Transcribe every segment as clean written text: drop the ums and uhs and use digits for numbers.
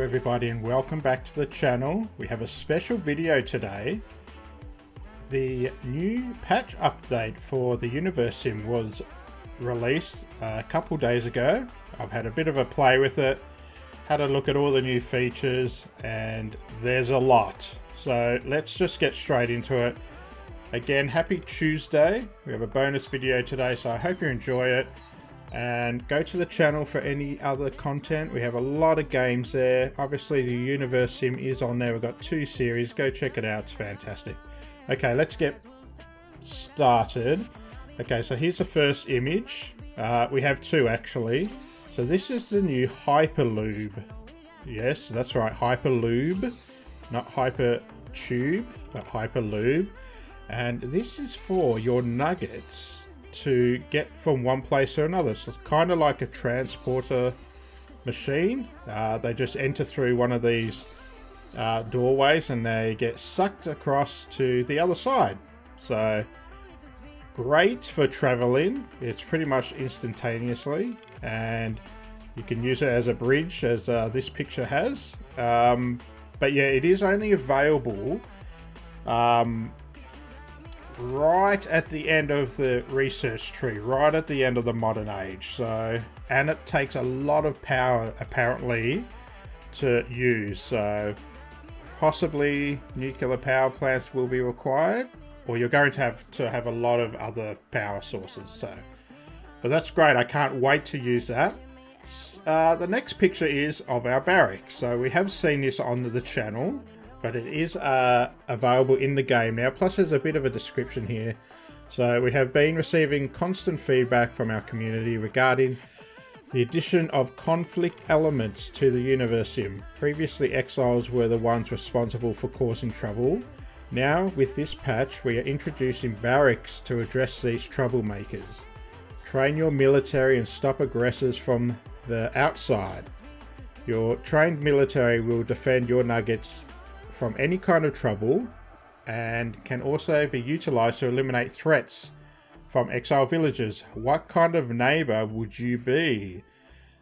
Hello everybody and welcome back to the channel. We have a special video today. The new patch update for the Universim was released a couple days ago. I've had a bit of a play with it, had a look at all the new features, and there's a lot. So let's just get straight into it. Again, happy Tuesday. We have a bonus video today, so I hope you enjoy it. And go to the channel for any other content. We have a lot of games there. Obviously the Universim is on there. We've got 2 series. Go check it out. It's fantastic. Okay, let's get started. Okay, so here's the first image. We have 2 actually. So this is the new Hyperlube. Yes, that's right, Hyperlube. Not Hypertube, but Hyperlube. And this is for your nuggets to get from one place to another. So it's kind of like a transporter machine. They just enter through one of these doorways and they get sucked across to the other side. So great for traveling. It's pretty much instantaneously, and you can use it as a bridge, as this picture has. But yeah, it is only available right at the end of the research tree, right at the end of the modern age. So, and it takes a lot of power apparently to use. So possibly nuclear power plants will be required, or you're going to have a lot of other power sources. So, but that's great. I can't wait to use that. The next picture is of our barracks. So we have seen this on the channel, but it is available in the game now. Plus there's a bit of a description here. So we have been receiving constant feedback from our community regarding the addition of conflict elements to the Universim. Previously, exiles were the ones responsible for causing trouble. Now, with this patch, we are introducing barracks to address these troublemakers. Train your military and stop aggressors from the outside. Your trained military will defend your nuggets from any kind of trouble, and can also be utilized to eliminate threats from exile villages. What kind of neighbor would you be?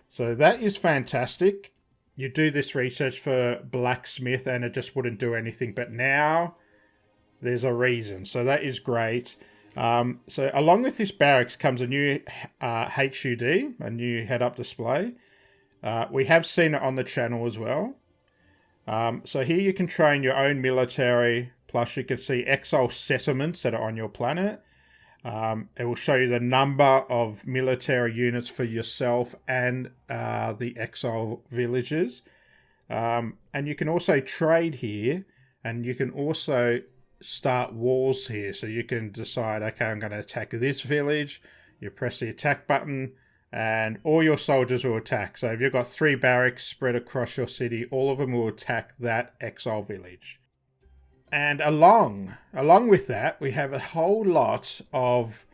So that is fantastic. You do this research for blacksmith and it just wouldn't do anything, but now there's a reason. So that is great. So along with this barracks comes a new HUD, a new head-up display. We have seen it on the channel as well. So here you can train your own military, plus you can see exile settlements that are on your planet. It will show you the number of military units for yourself and the exile villages. And you can also trade here, and you can also start wars here. So you can decide, okay, I'm going to attack this village. You press the attack button, and all your soldiers will attack. So if you've got 3 barracks spread across your city, all of them will attack that exile village. And along with that, we have a whole lot of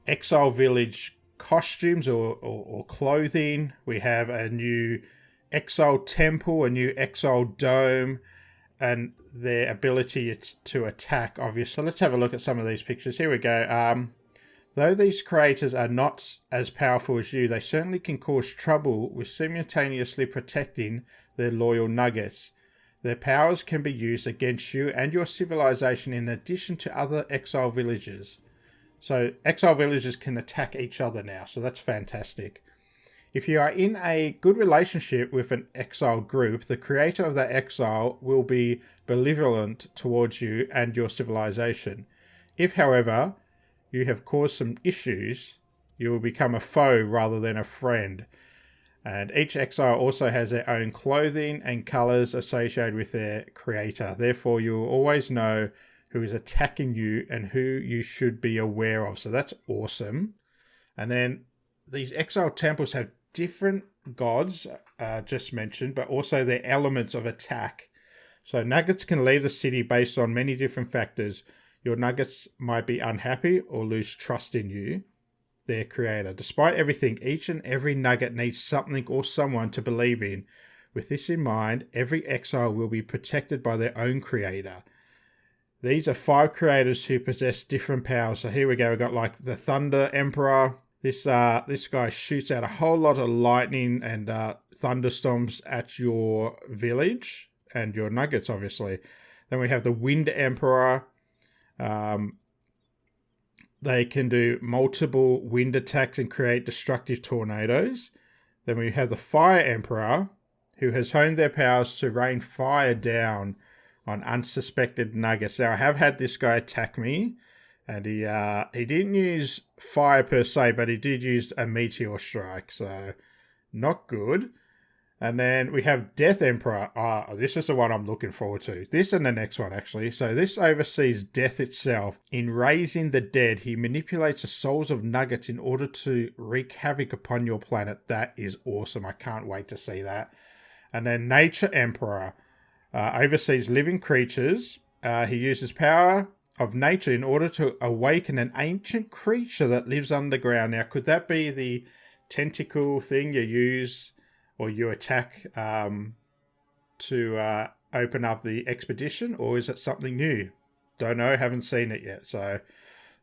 exile village costumes or clothing. We have a new exile temple, a new exile dome, and their ability to attack, obviously. So let's have a look at some of these pictures. Here we go. Though these creators are not as powerful as you, they certainly can cause trouble with simultaneously protecting their loyal nuggets. Their powers can be used against you and your civilization in addition to other exile villages. So exile villages can attack each other now, so that's fantastic. If you are in a good relationship with an exile group, the creator of that exile will be benevolent towards you and your civilization. If, however, you have caused some issues, you will become a foe rather than a friend. And each exile also has their own clothing and colors associated with their creator. Therefore, you will always know who is attacking you and who you should be aware of. So that's awesome. And then these exile temples have different gods, just mentioned, but also their elements of attack. So nuggets can leave the city based on many different factors. Your nuggets might be unhappy or lose trust in you, their creator. Despite everything, each and every nugget needs something or someone to believe in. With this in mind, every exile will be protected by their own creator. These are 5 creators who possess different powers. So here we go. We've got like the Thunder Emperor, This guy shoots out a whole lot of lightning and thunderstorms at your village and your nuggets, obviously. Then we have the Wind Emperor. They can do multiple wind attacks and create destructive tornadoes. Then we have the Fire Emperor, who has honed their powers to rain fire down on unsuspected nuggets. Now, I have had this guy attack me, and he didn't use fire per se, but he did use a meteor strike, so not good. And then we have Death Emperor. This is the one I'm looking forward to. This and the next one, actually. So this oversees death itself. In raising the dead, he manipulates the souls of nuggets in order to wreak havoc upon your planet. That is awesome. I can't wait to see that. And then Nature Emperor oversees living creatures. He uses power of nature in order to awaken an ancient creature that lives underground. Now, could that be the tentacle thing you use or you attack to open up the expedition, or is it something new? Don't know, haven't seen it yet, so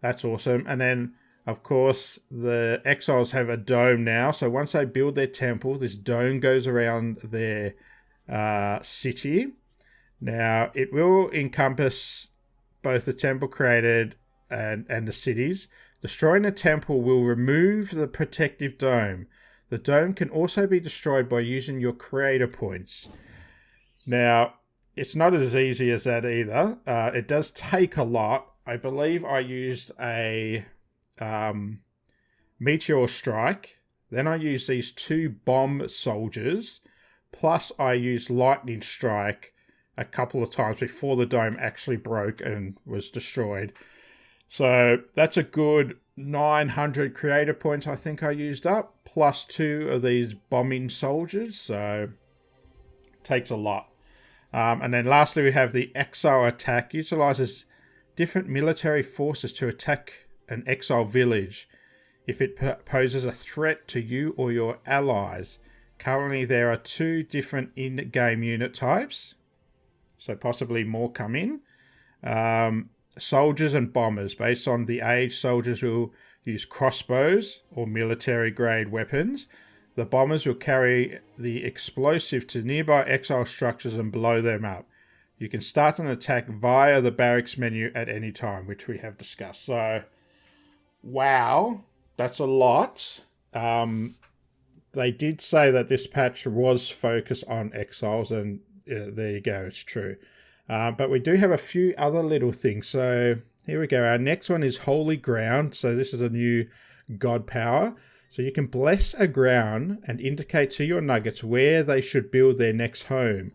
that's awesome. And then, of course, the exiles have a dome now, so once they build their temple, this dome goes around their city. Now, it will encompass both the temple created and the cities. Destroying the temple will remove the protective dome. The dome can also be destroyed by using your creator points. Now, it's not as easy as that either. It does take a lot. I believe I used a meteor strike. Then I used these 2 bomb soldiers. Plus I used lightning strike a couple of times before the dome actually broke and was destroyed. So that's a good 900 creator points I think I used up, plus 2 of these bombing soldiers, so it takes a lot. And then lastly we have the Exile attack. Utilizes different military forces to attack an Exile Village if it poses a threat to you or your allies. Currently there are 2 different in-game unit types, so possibly more come in. Soldiers and bombers. Based on the age, soldiers will use crossbows or military grade weapons. The bombers will carry the explosive to nearby exile structures and blow them up. You can start an attack via the barracks menu at any time, which we have discussed. So, wow, that's a lot. They did say that this patch was focused on exiles, and there you go, it's true. But we do have a few other little things. So here we go. Our next one is Holy Ground. So this is a new god power. So you can bless a ground and indicate to your nuggets where they should build their next home.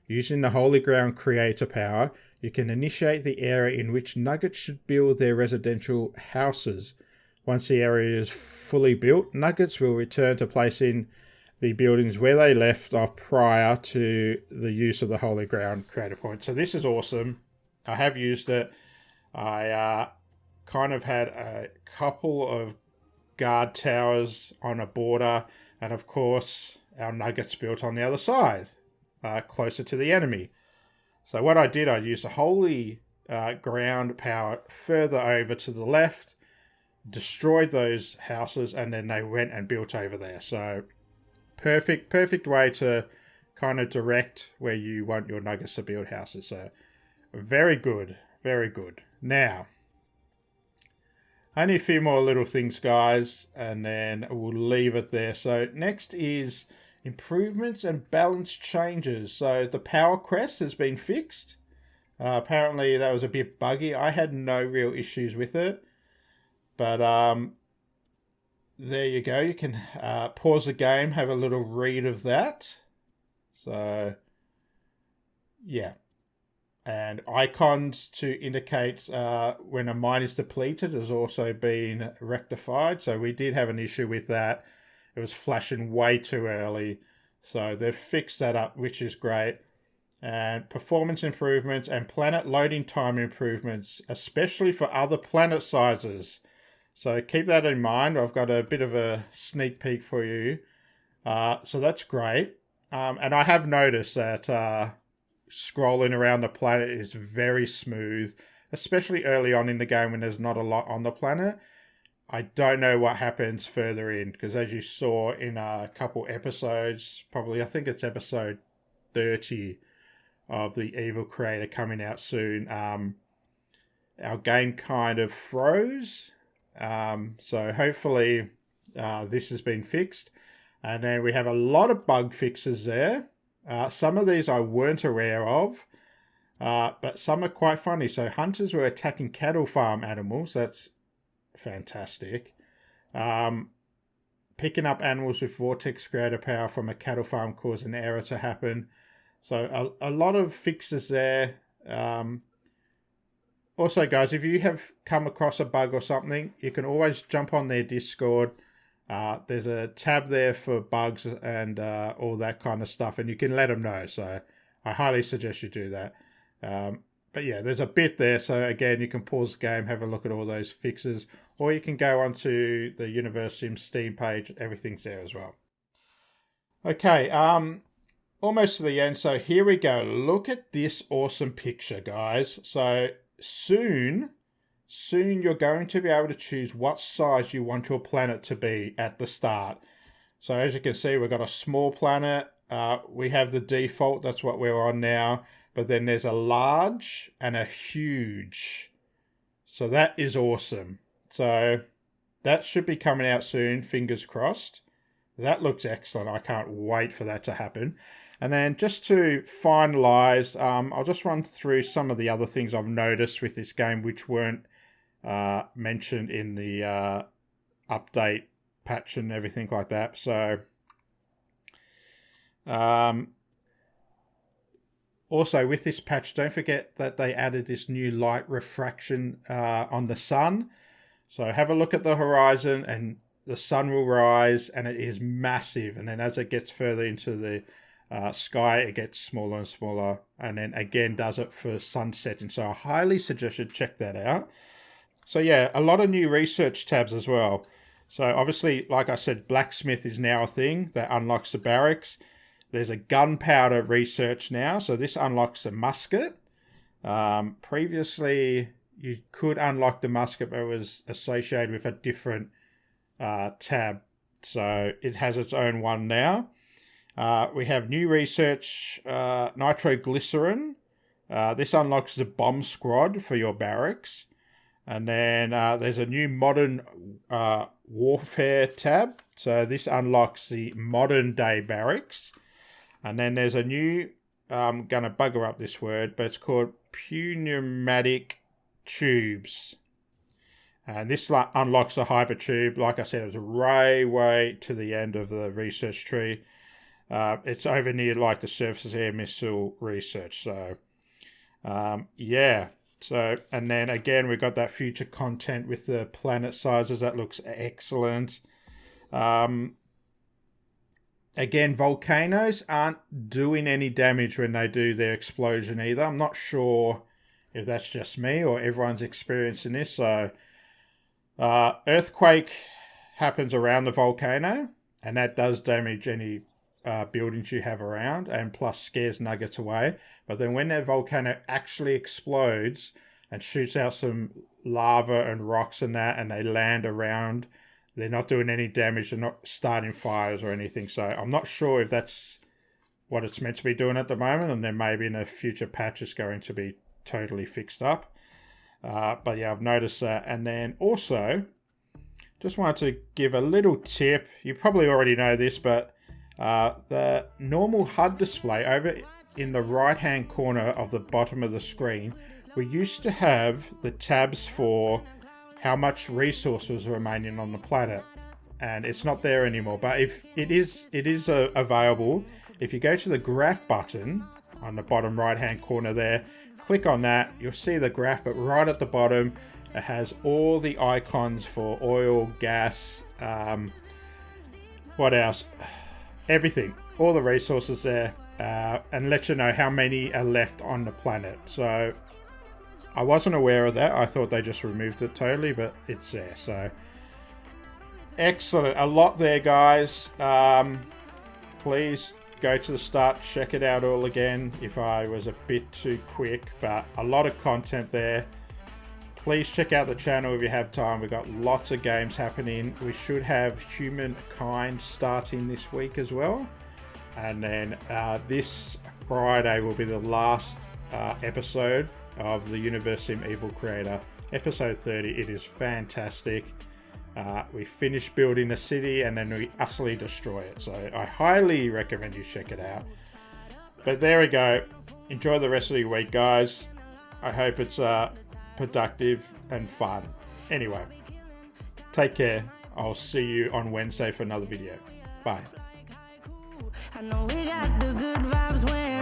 Using the Holy Ground Creator power, you can initiate the area in which nuggets should build their residential houses. Once the area is fully built, nuggets will return to placing the buildings where they left off prior to the use of the Holy Ground Creator point. So this is awesome. I have used it. I kind of had a couple of guard towers on a border, and of course our nuggets built on the other side, closer to the enemy. So what I did, I used the Holy Ground power further over to the left, destroyed those houses, and then they went and built over there. So perfect way to kind of direct where you want your nuggets to build houses. So very good, very good. Now, only a few more little things, guys, and then we'll leave it there. So next is improvements and balance changes. So the power crest has been fixed. Apparently that was a bit buggy. I had no real issues with it, but there you go. You can pause the game, have a little read of that. So, yeah. And icons to indicate when a mine is depleted has also been rectified. So we did have an issue with that. It was flashing way too early. So they've fixed that up, which is great. And performance improvements and planet loading time improvements, especially for other planet sizes. So keep that in mind. I've got a bit of a sneak peek for you. So that's great. And I have noticed that scrolling around the planet is very smooth, especially early on in the game when there's not a lot on the planet. I don't know what happens further in, because as you saw in a couple episodes, probably I think it's episode 30 of the Evil Creator coming out soon, our game kind of froze. So hopefully this has been fixed. And then we have a lot of bug fixes there. Some of these I weren't aware of, but some are quite funny. So hunters were attacking cattle farm animals. That's fantastic. Picking up animals with vortex creator power from a cattle farm caused an error to happen. So a lot of fixes there. Also, guys, if you have come across a bug or something, you can always jump on their Discord. There's a tab there for bugs and all that kind of stuff, and you can let them know. So I highly suggest you do that. But yeah, there's a bit there. So again, you can pause the game, have a look at all those fixes, or you can go onto the Universim Steam page. Everything's there as well. Okay, almost to the end. So here we go. Look at this awesome picture, guys. So soon you're going to be able to choose what size you want your planet to be at the start. So as you can see, we've got a small planet. We have the default, that's what we're on now. But then there's a large and a huge. So that is awesome. So that should be coming out soon, fingers crossed. That looks excellent. I can't wait for that to happen. And then just to finalize, I'll just run through some of the other things I've noticed with this game which weren't mentioned in the update patch and everything like that. So also with this patch, don't forget that they added this new light refraction on the sun. So have a look at the horizon and the sun will rise and it is massive. And then as it gets further into the sky, it gets smaller and smaller, and then again does it for sunsetting. So I highly suggest you check that out. So yeah, a lot of new research tabs as well. So obviously, like I said, blacksmith is now a thing that unlocks the barracks. There's a gunpowder research now, so this unlocks the musket. Previously, you could unlock the musket, but it was associated with a different tab. So it has its own one now. We have new research, nitroglycerin. This unlocks the bomb squad for your barracks. And then there's a new modern warfare tab. So this unlocks the modern day barracks. And then there's a new, I'm going to bugger up this word, but it's called pneumatic tubes. And this unlocks the Hyperlube. Like I said, it was way to the end of the research tree. It's over near like the surface air missile research. So, yeah. So, and then again, we've got that future content with the planet sizes. That looks excellent. Again, volcanoes aren't doing any damage when they do their explosion either. I'm not sure if that's just me or everyone's experiencing this. So, earthquake happens around the volcano, and that does damage any buildings you have around, and plus scares nuggets away. But then when that volcano actually explodes and shoots out some lava and rocks and that, and they land around, they're not doing any damage. They're not starting fires or anything. So I'm not sure if that's what it's meant to be doing at the moment, and then maybe in a future patch it's going to be totally fixed up. But yeah, I've noticed that. And then also, just wanted to give a little tip. You probably already know this, but the normal HUD display over in the right hand corner of the bottom of the screen, we used to have the tabs for how much resources are remaining on the planet, and it's not there anymore. But if it is available, if you go to the graph button on the bottom right hand corner there, click on that, you'll see the graph, but right at the bottom it has all the icons for oil, gas, what else, everything, all the resources there, and let you know how many are left on the planet. So I wasn't aware of that. I thought they just removed it totally, but it's there. So excellent. A lot there, guys. Please go to the start, check it out all again if I was a bit too quick, but a lot of content there. Please check out the channel if you have time. We've got lots of games happening. We should have Humankind starting this week as well. And then this Friday will be the last episode of the Universim Evil Creator, episode 30. It is fantastic. We finish building a city and then we utterly destroy it. So I highly recommend you check it out. But there we go. Enjoy the rest of your week, guys. I hope it's productive and fun. Anyway, take care. I'll see you on Wednesday for another video. Bye. I know we got the good vibes when